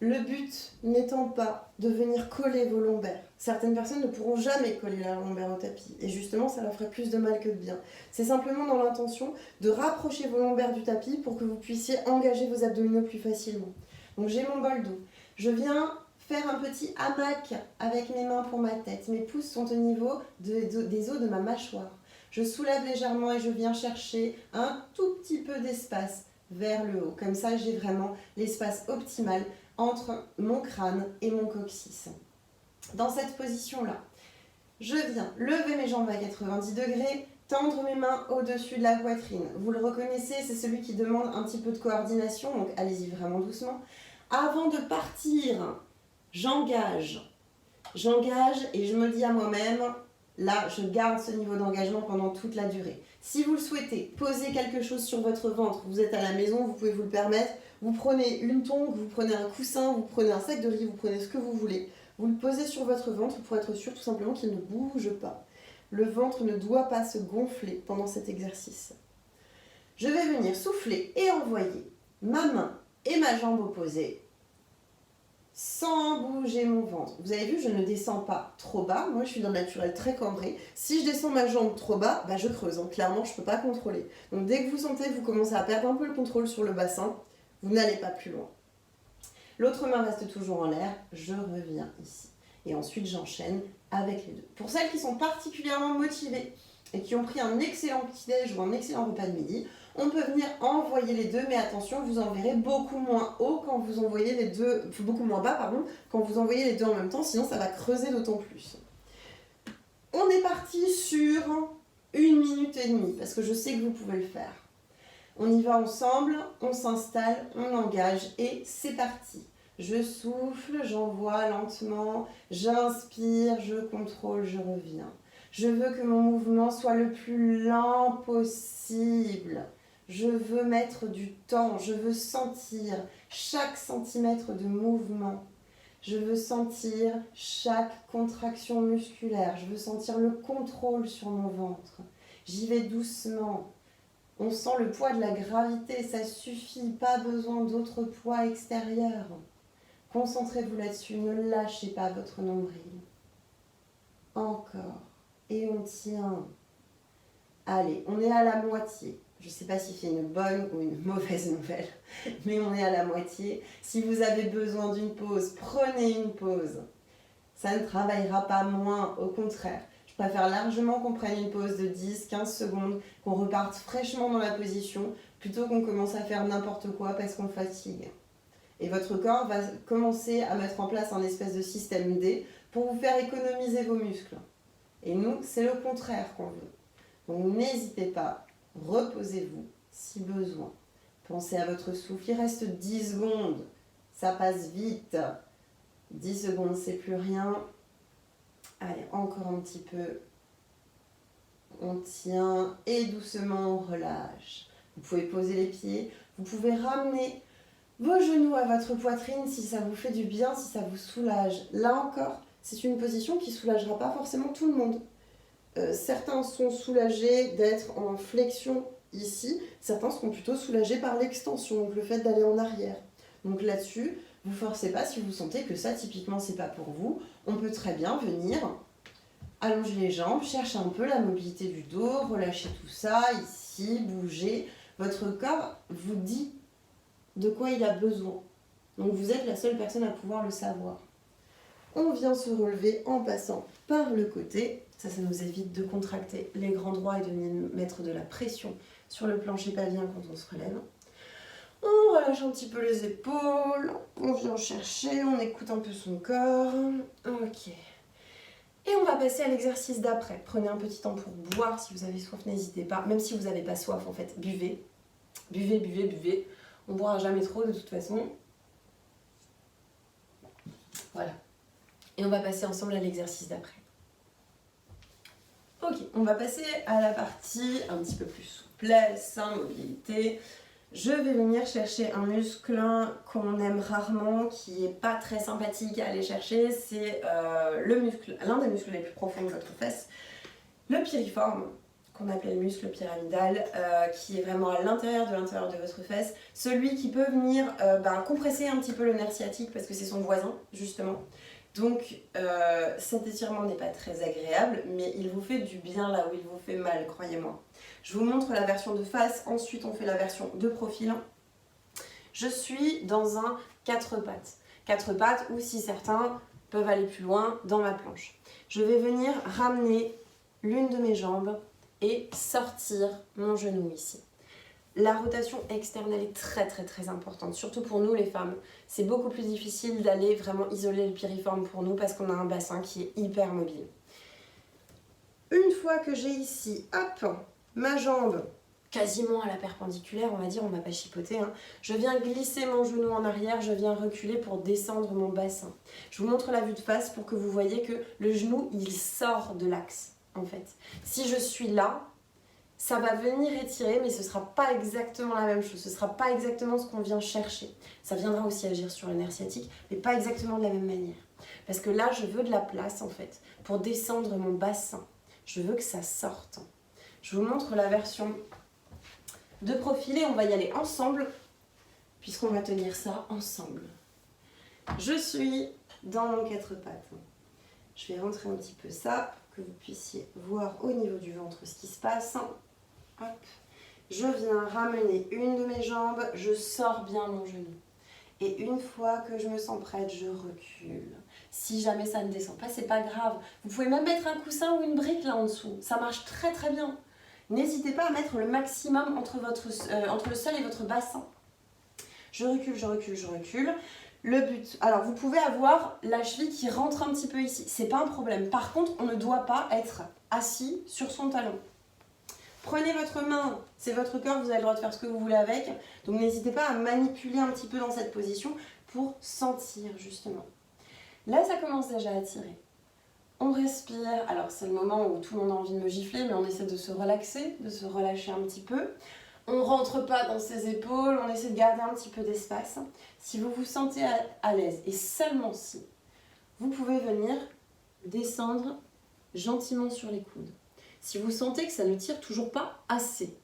Le but n'étant pas de venir coller vos lombaires. Certaines personnes ne pourront jamais coller la lombaire au tapis. Et justement, ça leur ferait plus de mal que de bien. C'est simplement dans l'intention de rapprocher vos lombaires du tapis pour que vous puissiez engager vos abdominaux plus facilement. Donc j'ai mon bol d'eau. Je viens faire un petit hamac avec mes mains pour ma tête. Mes pouces sont au niveau des os de ma mâchoire. Je soulève légèrement et je viens chercher un tout petit peu d'espace vers le haut. Comme ça, j'ai vraiment l'espace optimal entre mon crâne et mon coccyx. Dans cette position-là, je viens lever mes jambes à 90 degrés, tendre mes mains au-dessus de la poitrine. Vous le reconnaissez, c'est celui qui demande un petit peu de coordination, donc allez-y vraiment doucement. Avant de partir, j'engage et je me dis à moi-même, là, je garde ce niveau d'engagement pendant toute la durée. Si vous le souhaitez, posez quelque chose sur votre ventre. Vous êtes à la maison, vous pouvez vous le permettre. Vous prenez une tongue, vous prenez un coussin, vous prenez un sac de riz, vous prenez ce que vous voulez. Vous le posez sur votre ventre pour être sûr tout simplement qu'il ne bouge pas. Le ventre ne doit pas se gonfler pendant cet exercice. Je vais venir souffler et envoyer ma main et ma jambe opposée sans bouger mon ventre. Vous avez vu, je ne descends pas trop bas. Moi, je suis d'un naturel très cambré. Si je descends ma jambe trop bas, bah, je creuse. Donc, clairement, je ne peux pas contrôler. Donc, dès que vous sentez que vous commencez à perdre un peu le contrôle sur le bassin, vous n'allez pas plus loin. L'autre main reste toujours en l'air. Je reviens ici. Et ensuite, j'enchaîne avec les deux. Pour celles qui sont particulièrement motivées et qui ont pris un excellent petit-déj ou un excellent repas de midi, on peut venir envoyer les deux, mais attention, vous en verrez beaucoup moins haut quand vous envoyez les deux, beaucoup moins bas, pardon, quand vous envoyez les deux en même temps, sinon ça va creuser d'autant plus. On est parti sur 1 minute et demie, parce que je sais que vous pouvez le faire. On y va ensemble, on s'installe, on engage et c'est parti. Je souffle, j'envoie lentement, j'inspire, je contrôle, je reviens. Je veux que mon mouvement soit le plus lent possible. Je veux mettre du temps, je veux sentir chaque centimètre de mouvement. Je veux sentir chaque contraction musculaire. Je veux sentir le contrôle sur mon ventre. J'y vais doucement. On sent le poids de la gravité, ça suffit, pas besoin d'autre poids extérieur. Concentrez-vous là-dessus, ne lâchez pas votre nombril. Encore. Et on tient. Allez, on est à la moitié. Je ne sais pas si c'est une bonne ou une mauvaise nouvelle, mais on est à la moitié. Si vous avez besoin d'une pause, prenez une pause. Ça ne travaillera pas moins, au contraire. Je préfère largement qu'on prenne une pause de 10-15 secondes, qu'on reparte fraîchement dans la position, plutôt qu'on commence à faire n'importe quoi parce qu'on fatigue. Et votre corps va commencer à mettre en place un espèce de système D pour vous faire économiser vos muscles. Et nous, c'est le contraire qu'on veut. Donc n'hésitez pas, reposez-vous si besoin. Pensez à votre souffle, il reste 10 secondes, ça passe vite. 10 secondes, c'est plus rien. Allez, encore un petit peu. On tient et doucement on relâche. Vous pouvez poser les pieds, vous pouvez ramener vos genoux à votre poitrine si ça vous fait du bien, si ça vous soulage. Là encore, c'est une position qui ne soulagera pas forcément tout le monde. Certains sont soulagés d'être en flexion ici, certains seront plutôt soulagés par l'extension, donc le fait d'aller en arrière. Donc là-dessus, vous ne forcez pas si vous sentez que ça, typiquement, c'est pas pour vous. On peut très bien venir allonger les jambes, chercher un peu la mobilité du dos, relâcher tout ça, ici, bouger. Votre corps vous dit de quoi il a besoin. Donc vous êtes la seule personne à pouvoir le savoir. On vient se relever en passant par le côté. Ça nous évite de contracter les grands droits et de mettre de la pression sur le plancher pelvien quand on se relève. On relâche un petit peu les épaules, on vient chercher, on écoute un peu son corps. Ok. Et on va passer à l'exercice d'après. Prenez un petit temps pour boire. Si vous avez soif, n'hésitez pas. Même si vous n'avez pas soif, en fait, buvez. Buvez, buvez, buvez. On ne boira jamais trop de toute façon. Voilà. Et on va passer ensemble à l'exercice d'après. Ok, on va passer à la partie un petit peu plus souplesse, mobilité. Je vais venir chercher un muscle qu'on aime rarement, qui n'est pas très sympathique à aller chercher. C'est l'un des muscles les plus profonds de votre fesse, le piriforme, qu'on appelle le muscle pyramidal, qui est vraiment à l'intérieur de votre fesse. Celui qui peut venir compresser un petit peu le nerf sciatique, parce que c'est son voisin, justement. Donc cet étirement n'est pas très agréable, mais il vous fait du bien là où il vous fait mal, croyez-moi. Je vous montre la version de face, ensuite on fait la version de profil. Je suis dans un 4 pattes. 4 pattes ou si certains peuvent aller plus loin, dans ma planche. Je vais venir ramener l'une de mes jambes et sortir mon genou ici. La rotation externe, elle est très importante, surtout pour nous les femmes. C'est beaucoup plus difficile d'aller vraiment isoler le piriforme pour nous parce qu'on a un bassin qui est hyper mobile. Une fois que j'ai ici, hop, ma jambe quasiment à la perpendiculaire, on va dire, on va pas chipoter, hein. Je viens glisser mon genou en arrière, je viens reculer pour descendre mon bassin. Je vous montre la vue de face pour que vous voyez que le genou, il sort de l'axe, en fait. Si je suis là, ça va venir étirer, mais ce ne sera pas exactement la même chose. Ce ne sera pas exactement ce qu'on vient chercher. Ça viendra aussi agir sur le nerf sciatique, mais pas exactement de la même manière. Parce que là, je veux de la place, en fait, pour descendre mon bassin. Je veux que ça sorte. Je vous montre la version de profilé. On va y aller ensemble, puisqu'on va tenir ça ensemble. Je suis dans mon 4 pattes. Je vais rentrer un petit peu ça, pour que vous puissiez voir au niveau du ventre ce qui se passe. Hop. Je viens ramener une de mes jambes, je sors bien mon genou. Et une fois que je me sens prête, je recule. Si jamais ça ne descend pas, c'est pas grave. Vous pouvez même mettre un coussin ou une brique là en dessous. Ça marche très bien. N'hésitez pas à mettre le maximum entre le sol et votre bassin. Je recule. Le but, alors vous pouvez avoir la cheville qui rentre un petit peu ici. C'est pas un problème. Par contre, on ne doit pas être assis sur son talon. Prenez votre main, c'est votre corps, vous avez le droit de faire ce que vous voulez avec. Donc n'hésitez pas à manipuler un petit peu dans cette position pour sentir justement. Là, ça commence déjà à tirer. On respire. Alors c'est le moment où tout le monde a envie de me gifler, mais on essaie de se relaxer, de se relâcher un petit peu. On ne rentre pas dans ses épaules, on essaie de garder un petit peu d'espace. Si vous vous sentez à l'aise, et seulement si, vous pouvez venir descendre gentiment sur les coudes. Si vous sentez que ça ne tire toujours pas assez,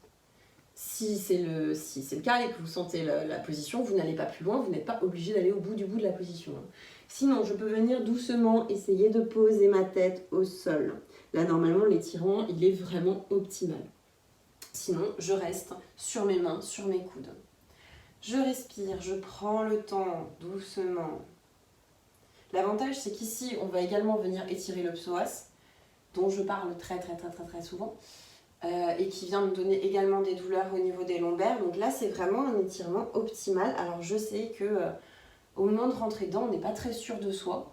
si c'est le cas et que vous sentez la position, vous n'allez pas plus loin, vous n'êtes pas obligé d'aller au bout de la position. Sinon, je peux venir doucement essayer de poser ma tête au sol. Là, normalement, l'étirement, il est vraiment optimal. Sinon, je reste sur mes mains, sur mes coudes. Je respire, je prends le temps, doucement. L'avantage, c'est qu'ici, on va également venir étirer le psoas, dont je parle très souvent, et qui vient me donner également des douleurs au niveau des lombaires. Donc là, c'est vraiment un étirement optimal. Alors, je sais que au moment de rentrer dedans, on n'est pas très sûr de soi.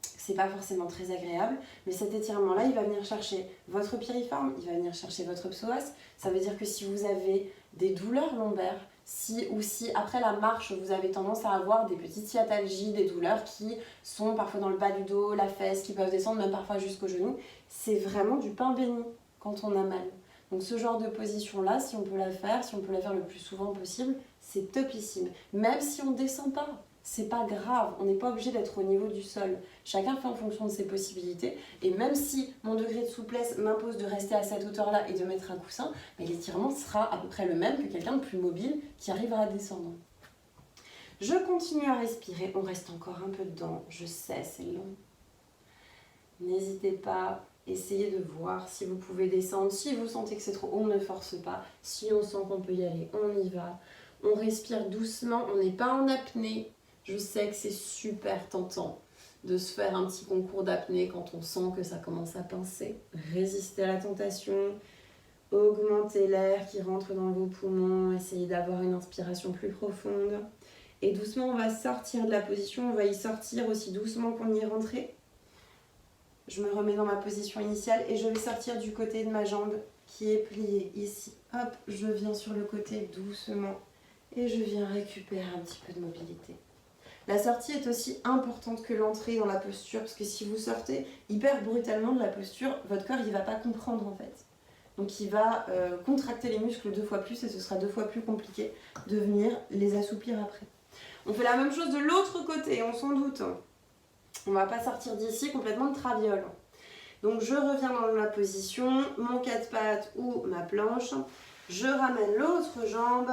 C'est pas forcément très agréable, mais cet étirement-là, il va venir chercher votre piriforme, il va venir chercher votre psoas. Ça veut dire que si vous avez des douleurs lombaires, si après la marche, vous avez tendance à avoir des petites sciatalgies, des douleurs qui sont parfois dans le bas du dos, la fesse, qui peuvent descendre même parfois jusqu'au genou, c'est vraiment du pain béni quand on a mal. Donc ce genre de position-là, si on peut la faire, si on peut la faire le plus souvent possible, c'est topissime. Même si on ne descend pas, c'est pas grave, on n'est pas obligé d'être au niveau du sol. Chacun fait en fonction de ses possibilités. Et même si mon degré de souplesse m'impose de rester à cette hauteur-là et de mettre un coussin, mais l'étirement sera à peu près le même que quelqu'un de plus mobile qui arrivera à descendre. Je continue à respirer, on reste encore un peu dedans, je sais, c'est long. N'hésitez pas, essayez de voir si vous pouvez descendre. Si vous sentez que c'est trop haut, on ne force pas. Si on sent qu'on peut y aller, on y va. On respire doucement, on n'est pas en apnée. Je sais que c'est super tentant de se faire un petit concours d'apnée quand on sent que ça commence à pincer. Résistez à la tentation, augmentez l'air qui rentre dans vos poumons, essayez d'avoir une inspiration plus profonde. Et doucement, on va sortir de la position, on va y sortir aussi doucement qu'on y est rentré. Je me remets dans ma position initiale et je vais sortir du côté de ma jambe qui est pliée ici. Hop, je viens sur le côté doucement et je viens récupérer un petit peu de mobilité. La sortie est aussi importante que l'entrée dans la posture parce que si vous sortez hyper brutalement de la posture, votre corps il va pas comprendre en fait. Donc il va contracter les muscles 2 fois plus et ce sera 2 fois plus compliqué de venir les assouplir après. On fait la même chose de l'autre côté, on s'en doute. On ne va pas sortir d'ici complètement de traviole. Donc je reviens dans ma position, mon 4 pattes ou ma planche. Je ramène l'autre jambe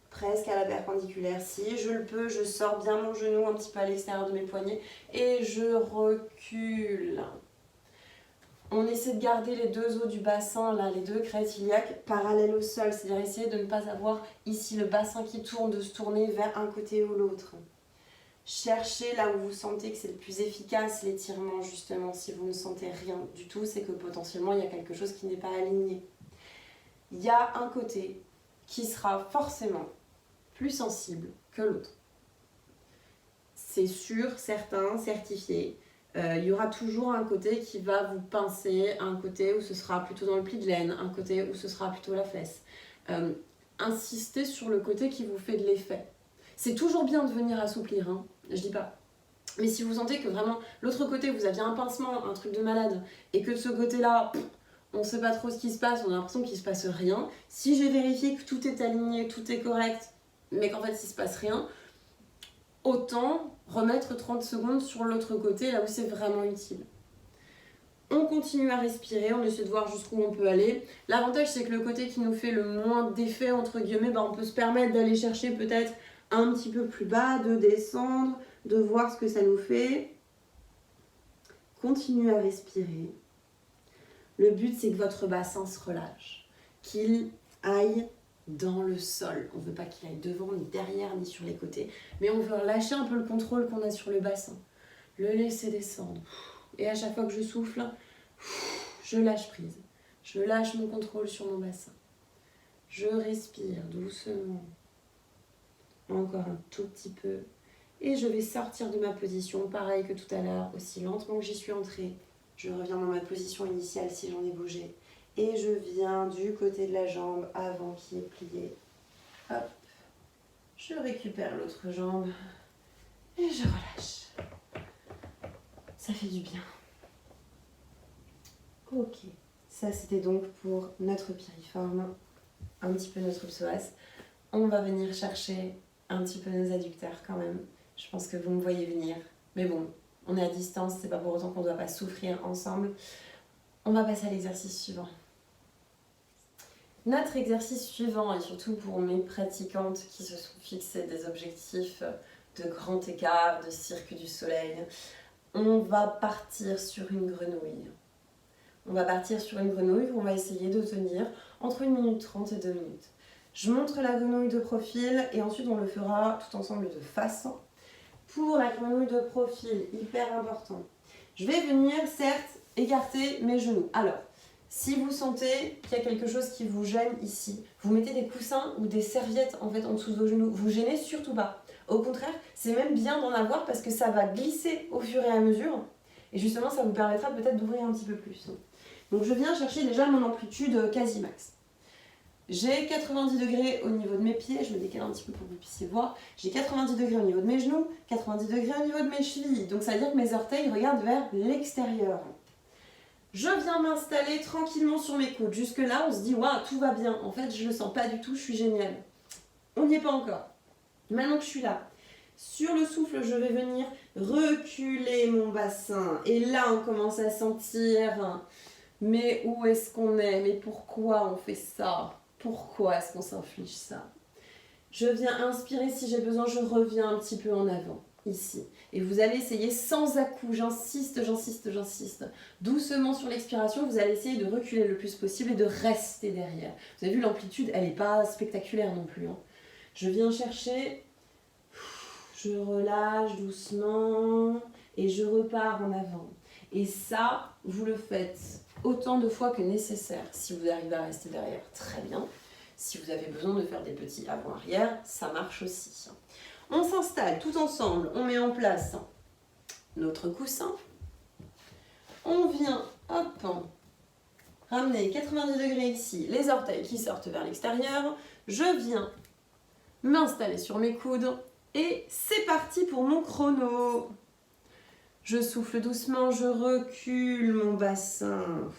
presque à la perpendiculaire. Si je le peux, je sors bien mon genou un petit peu à l'extérieur de mes poignets et je recule. On essaie de garder les 2 os du bassin, là, les 2 crêtes iliaques parallèles au sol. C'est-à-dire essayer de ne pas avoir ici le bassin qui tourne, de se tourner vers un côté ou l'autre. Cherchez là où vous sentez que c'est le plus efficace l'étirement justement. Si vous ne sentez rien du tout, c'est que potentiellement il y a quelque chose qui n'est pas aligné. Il y a un côté qui sera forcément plus sensible que l'autre. C'est sûr, certain, certifié. Il y aura toujours un côté qui va vous pincer, un côté où ce sera plutôt dans le pli de laine, un côté où ce sera plutôt la fesse. Insistez sur le côté qui vous fait de l'effet. C'est toujours bien de venir assouplir, hein, je dis pas. Mais si vous sentez que vraiment l'autre côté vous aviez un pincement, un truc de malade, et que de ce côté-là, on ne sait pas trop ce qui se passe, on a l'impression qu'il ne se passe rien. Si j'ai vérifié que tout est aligné, tout est correct, mais qu'en fait il ne se passe rien, autant remettre 30 secondes sur l'autre côté, là où c'est vraiment utile. On continue à respirer, on essaie de voir jusqu'où on peut aller. L'avantage c'est que le côté qui nous fait le moins d'effet, entre guillemets, on peut se permettre d'aller chercher peut-être un petit peu plus bas, de descendre, de voir ce que ça nous fait. Continuez à respirer. Le but, c'est que votre bassin se relâche, qu'il aille dans le sol. On ne veut pas qu'il aille devant, ni derrière, ni sur les côtés, mais on veut relâcher un peu le contrôle qu'on a sur le bassin. Le laisser descendre. Et à chaque fois que je souffle, je lâche prise. Je lâche mon contrôle sur mon bassin. Je respire doucement. Encore un tout petit peu. Et je vais sortir de ma position, pareil que tout à l'heure, aussi lentement que j'y suis entrée. Je reviens dans ma position initiale si j'en ai bougé. Et je viens du côté de la jambe avant qui est plié. Hop. Je récupère l'autre jambe. Et je relâche. Ça fait du bien. Ok. Ça c'était donc pour notre piriforme. Un petit peu notre psoas. On va venir chercher un petit peu nos adducteurs quand même. Je pense que vous me voyez venir. Mais bon, on est à distance, c'est pas pour autant qu'on ne doit pas souffrir ensemble. On va passer à l'exercice suivant. Notre exercice suivant, et surtout pour mes pratiquantes qui se sont fixées des objectifs de grand écart, de cirque du soleil, on va partir sur une grenouille. On va partir sur une grenouille qu'on va essayer de tenir entre 1 minute 30 et 2 minutes. Je montre la grenouille de profil et ensuite on le fera tout ensemble de face. Pour la grenouille de profil, hyper important. Je vais venir certes écarter mes genoux. Alors, si vous sentez qu'il y a quelque chose qui vous gêne ici, vous mettez des coussins ou des serviettes en fait en dessous de vos genoux. Vous gênez surtout pas. Au contraire, c'est même bien d'en avoir parce que ça va glisser au fur et à mesure. Et justement, ça vous permettra peut-être d'ouvrir un petit peu plus. Donc je viens chercher déjà mon amplitude quasi max. J'ai 90 degrés au niveau de mes pieds, je me décale un petit peu pour que vous puissiez voir. J'ai 90 degrés au niveau de mes genoux, 90 degrés au niveau de mes chevilles. Donc ça veut dire que mes orteils regardent vers l'extérieur. Je viens m'installer tranquillement sur mes coudes. Jusque-là, on se dit, waouh, tout va bien. En fait, je le sens pas du tout, je suis géniale. On n'y est pas encore. Maintenant que je suis là, sur le souffle, je vais venir reculer mon bassin. Et là, on commence à sentir, mais où est-ce qu'on est? Mais pourquoi on fait ça? Pourquoi est-ce qu'on s'inflige ça? Je viens inspirer, si j'ai besoin, je reviens un petit peu en avant, ici. Et vous allez essayer sans à-coups, j'insiste. Doucement sur l'expiration, vous allez essayer de reculer le plus possible et de rester derrière. Vous avez vu, l'amplitude, elle n'est pas spectaculaire non plus. Je viens chercher, je relâche doucement et je repars en avant. Et ça, vous le faites autant de fois que nécessaire. Si vous arrivez à rester derrière, très bien. Si vous avez besoin de faire des petits avant-arrière, ça marche aussi. On s'installe tout ensemble, on met en place notre coussin. On vient, hop, ramener 90 degrés ici, les orteils qui sortent vers l'extérieur. Je viens m'installer sur mes coudes et c'est parti pour mon chrono. Je souffle doucement, je recule mon bassin.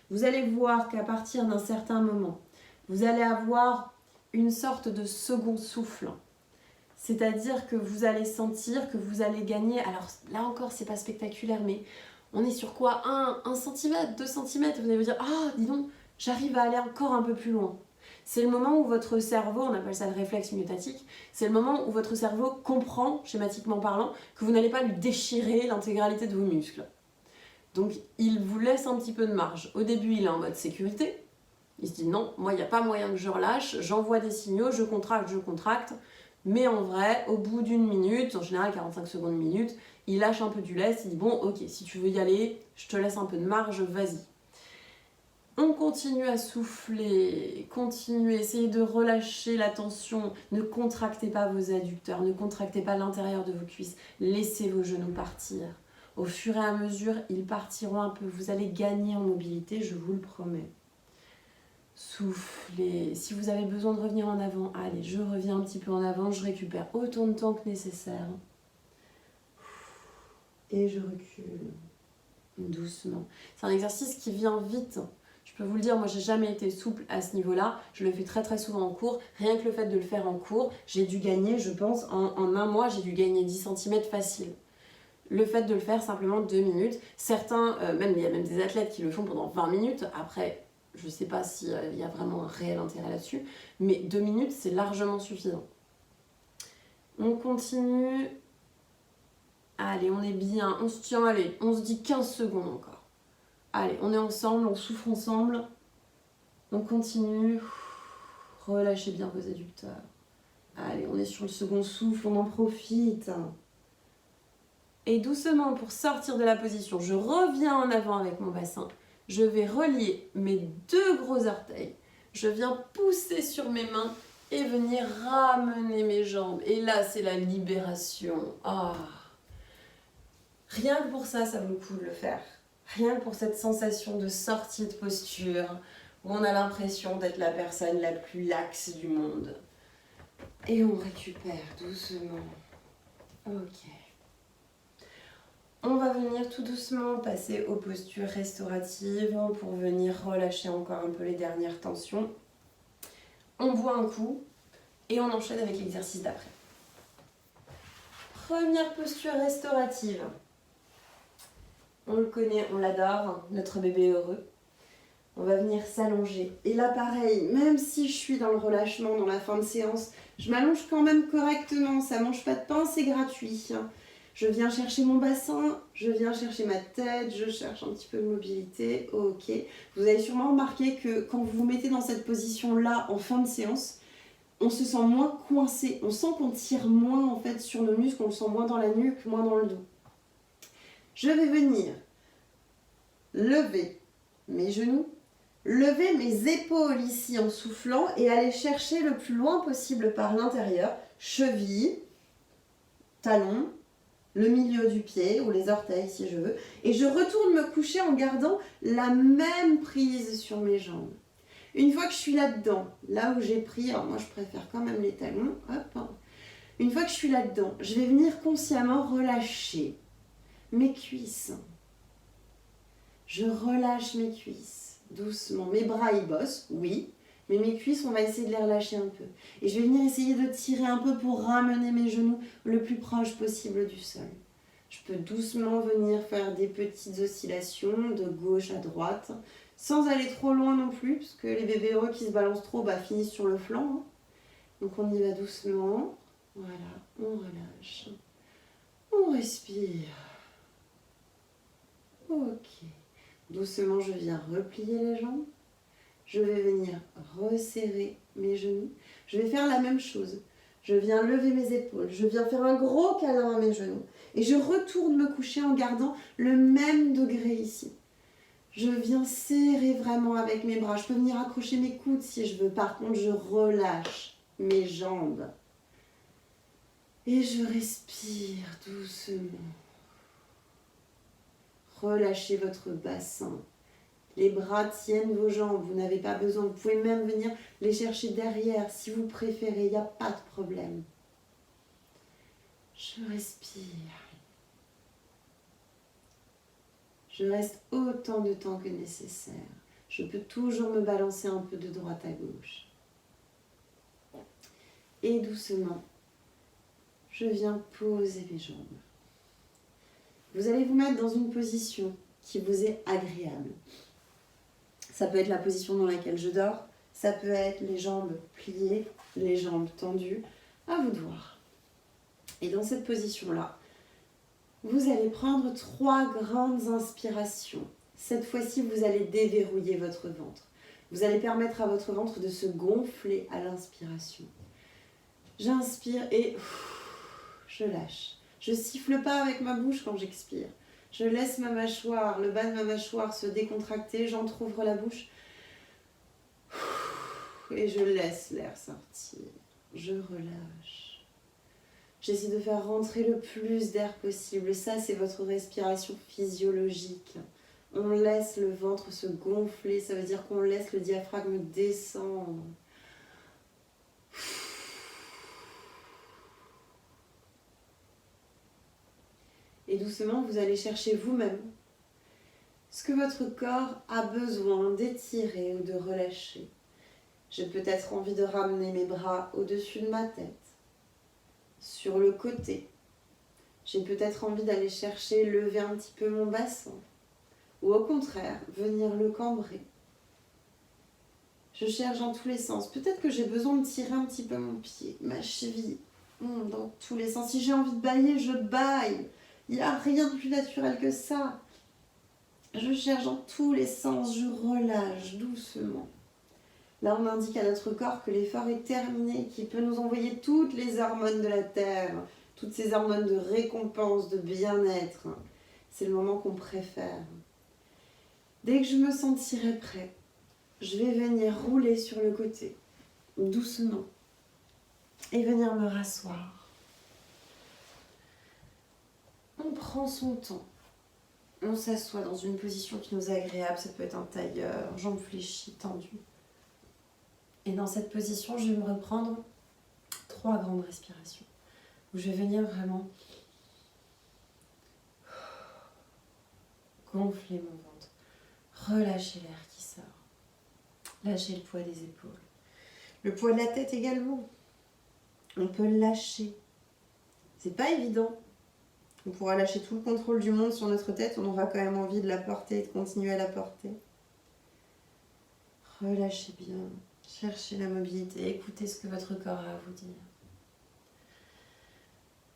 Vous allez voir qu'à partir d'un certain moment, vous allez avoir une sorte de second souffle. C'est-à-dire que vous allez sentir que vous allez gagner, alors là encore c'est pas spectaculaire, mais on est sur quoi 1 cm, 2 cm, vous allez vous dire, ah dis donc, j'arrive à aller encore un peu plus loin. C'est le moment où votre cerveau, on appelle ça le réflexe myotatique, c'est le moment où votre cerveau comprend, schématiquement parlant, que vous n'allez pas lui déchirer l'intégralité de vos muscles. Donc il vous laisse un petit peu de marge. Au début il est en mode sécurité, il se dit non, moi il n'y a pas moyen que je relâche, j'envoie des signaux, je contracte. Mais en vrai, au bout d'une minute, en général 45 secondes, une minute, il lâche un peu du lest, il dit bon ok, si tu veux y aller, je te laisse un peu de marge, vas-y. On continue à souffler, continuez, essayez de relâcher la tension, ne contractez pas vos adducteurs, ne contractez pas l'intérieur de vos cuisses, laissez vos genoux partir. Au fur et à mesure, ils partiront un peu, vous allez gagner en mobilité, je vous le promets. Soufflez. Si vous avez besoin de revenir en avant, allez, je reviens un petit peu en avant, je récupère autant de temps que nécessaire. Et je recule. Doucement. C'est un exercice qui vient vite. Je peux vous le dire, moi j'ai jamais été souple à ce niveau-là. Je le fais très très souvent en cours. Rien que le fait de le faire en cours, j'ai dû gagner, je pense, en un mois, j'ai dû gagner 10 cm facile. Le fait de le faire simplement 2 minutes. Certains, il y a même des athlètes qui le font pendant 20 minutes. Après, je ne sais pas s'il y a vraiment un réel intérêt là-dessus, mais 2 minutes, c'est largement suffisant. On continue. Allez, on est bien, on se tient, allez, on se dit 15 secondes encore. Allez, on est ensemble, on souffle ensemble. On continue. Relâchez bien vos adducteurs. Allez, on est sur le second souffle, on en profite. Et doucement, pour sortir de la position, je reviens en avant avec mon bassin. Je vais relier mes 2 gros orteils. Je viens pousser sur mes mains et venir ramener mes jambes. Et là, c'est la libération. Ah. Rien que pour ça, ça vaut le coup de le faire. Rien que pour cette sensation de sortie de posture, où on a l'impression d'être la personne la plus laxe du monde. Et on récupère doucement. Ok. On va venir tout doucement passer aux postures restauratives pour venir relâcher encore un peu les dernières tensions. On boit un coup et on enchaîne avec l'exercice d'après. Première posture restaurative. On le connaît, on l'adore, notre bébé heureux. On va venir s'allonger. Et là, pareil, même si je suis dans le relâchement, dans la fin de séance, je m'allonge quand même correctement. Ça ne mange pas de pain, c'est gratuit. Je viens chercher mon bassin, je viens chercher ma tête, je cherche un petit peu de mobilité. Ok. Vous avez sûrement remarqué que quand vous vous mettez dans cette position-là en fin de séance, on se sent moins coincé. On sent qu'on tire moins en fait sur nos muscles, on le sent moins dans la nuque, moins dans le dos. Je vais venir lever mes genoux, lever mes épaules ici en soufflant et aller chercher le plus loin possible par l'intérieur, cheville, talon, le milieu du pied ou les orteils si je veux, et je retourne me coucher en gardant la même prise sur mes jambes. Une fois que je suis là-dedans, là où j'ai pris, alors moi je préfère quand même les talons, hop, une fois que je suis là-dedans, je vais venir consciemment relâcher mes cuisses, Je relâche mes cuisses, doucement. Mes bras, ils bossent, oui. Mais mes cuisses, on va essayer de les relâcher un peu. Et je vais venir essayer de tirer un peu pour ramener mes genoux le plus proche possible du sol. Je peux doucement venir faire des petites oscillations de gauche à droite, sans aller trop loin non plus, parce que les bébés heureux qui se balancent trop finissent sur le flanc. Hein. Donc on y va doucement. Voilà, on relâche. On respire. Ok. Doucement, je viens replier les jambes. Je vais venir resserrer mes genoux. Je vais faire la même chose. Je viens lever mes épaules. Je viens faire un gros câlin à mes genoux. Et je retourne me coucher en gardant le même degré ici. Je viens serrer vraiment avec mes bras. Je peux venir accrocher mes coudes si je veux. Par contre, je relâche mes jambes. Et je respire doucement. Relâchez votre bassin. Les bras tiennent vos jambes, vous n'avez pas besoin. Vous pouvez même venir les chercher derrière si vous préférez, il n'y a pas de problème. Je respire. Je reste autant de temps que nécessaire. Je peux toujours me balancer un peu de droite à gauche. Et doucement, je viens poser mes jambes. Vous allez vous mettre dans une position qui vous est agréable. Ça peut être la position dans laquelle je dors, ça peut être les jambes pliées, les jambes tendues, à vous de voir. Et dans cette position-là, vous allez prendre 3 grandes inspirations. Cette fois-ci, vous allez déverrouiller votre ventre. Vous allez permettre à votre ventre de se gonfler à l'inspiration. J'inspire et je lâche. Je ne siffle pas avec ma bouche quand j'expire. Je laisse ma mâchoire, le bas de ma mâchoire se décontracter, j'entrouvre la bouche et je laisse l'air sortir. Je relâche. J'essaie de faire rentrer le plus d'air possible. Ça, c'est votre respiration physiologique. On laisse le ventre se gonfler, ça veut dire qu'on laisse le diaphragme descendre. Et doucement, vous allez chercher vous-même ce que votre corps a besoin d'étirer ou de relâcher. J'ai peut-être envie de ramener mes bras au-dessus de ma tête, sur le côté. J'ai peut-être envie d'aller chercher, lever un petit peu mon bassin. Ou au contraire, venir le cambrer. Je cherche dans tous les sens. Peut-être que j'ai besoin de tirer un petit peu mon pied, ma cheville, dans tous les sens. Si j'ai envie de bâiller, je bâille. Il n'y a rien de plus naturel que ça. Je cherche dans tous les sens, je relâche doucement. Là, on indique à notre corps que l'effort est terminé, qu'il peut nous envoyer toutes les hormones de la terre, toutes ces hormones de récompense, de bien-être. C'est le moment qu'on préfère. Dès que je me sentirai prêt, je vais venir rouler sur le côté, doucement, et venir me rasseoir. On prend son temps. On s'assoit dans une position qui nous est agréable. Ça peut être un tailleur, jambes fléchies, tendues. Et dans cette position, je vais me reprendre 3 grandes respirations. Où je vais venir vraiment gonfler mon ventre. Relâcher l'air qui sort. Lâcher le poids des épaules. Le poids de la tête également. On peut le lâcher. C'est pas évident. On pourra lâcher tout le contrôle du monde sur notre tête, on aura quand même envie de la porter et de continuer à la porter. Relâchez bien, cherchez la mobilité, écoutez ce que votre corps a à vous dire.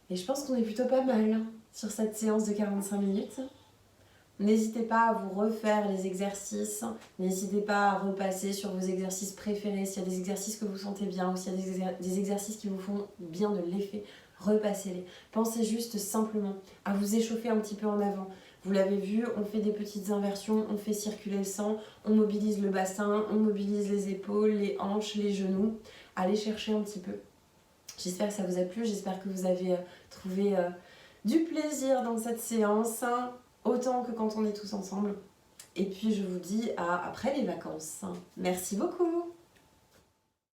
Et je pense qu'on est plutôt pas mal sur cette séance de 45 minutes. N'hésitez pas à vous refaire les exercices, n'hésitez pas à repasser sur vos exercices préférés, s'il y a des exercices que vous sentez bien ou s'il y a des exercices qui vous font bien de l'effet. Repassez-les. Pensez juste simplement à vous échauffer un petit peu en avant. Vous l'avez vu, on fait des petites inversions, on fait circuler le sang, on mobilise le bassin, on mobilise les épaules, les hanches, les genoux. Allez chercher un petit peu. J'espère que ça vous a plu, j'espère que vous avez trouvé du plaisir dans cette séance, autant que quand on est tous ensemble. Et puis je vous dis à après les vacances. Merci beaucoup.